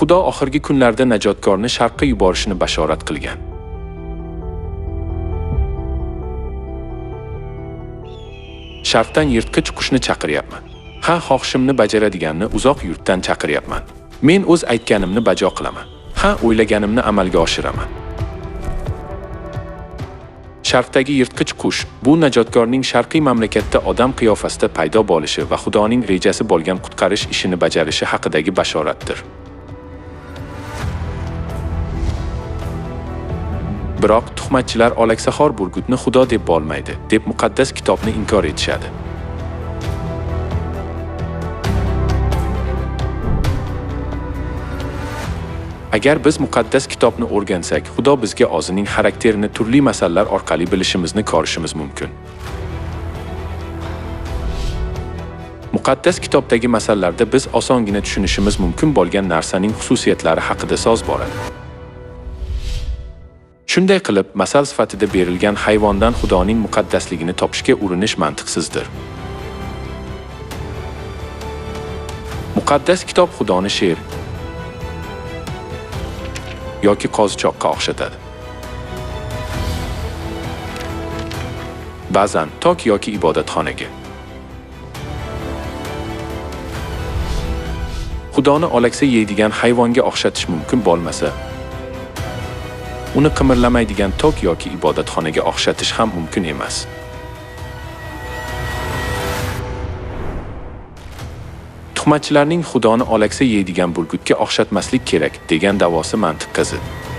Xudo oxirgi kunlarda najotkorni sharqqa yuborishini bashorat qilgan. Sharqdan yirtqich qushni chaqiryapman. Ha, xohishimni bajaradiganni uzoq yurtdan chaqiryapman. Men o'z aytganimni bajo qilaman. Ha, o'ylaganimni amalga oshiraman. Sharqdagi yirtqich qush bu najotkorning sharqiy mamlakatda odam qiyofasida paydo bo'lishi va Xudoning rejasi bo'lgan qutqarish ishini bajarishi haqidagi bashoratdir. Biroq tuhmatchilar olaksahor burgutni Xudo deb bo'lmaydi, deb muqaddas kitobni inkor etishadi. Agar biz muqaddas kitobni o'rgansak, Xudo bizga o'zining xarakterini turli masalalar orqali bilishimizni ko'rishimiz mumkin. Muqaddas kitobdagi masalalarda biz osongina tushunishimiz mumkin bo'lgan narsaning xususiyatlari haqida so'z boradi. Shunday qilib, masal sifatida berilgan hayvondan Xudoning muqaddasligini topishga urinish mantiqsizdir. Muqaddas kitob Xudoni sher yoki qozichoqqa o'xshatadi. Ba'zan tok yoki ibodatxonaga. Xudoni olaksa yeydigan hayvonga o'xshatish mumkin bo'lmasa, uni qimirlamaydigan tok yoki ibodatxonaga o'xshatish ham mumkin emas. Tuhmatchilarning Xudoni olaksa yeydigan burgutga o'xshatmaslik kerak degan da'vosi mantiqqa zid.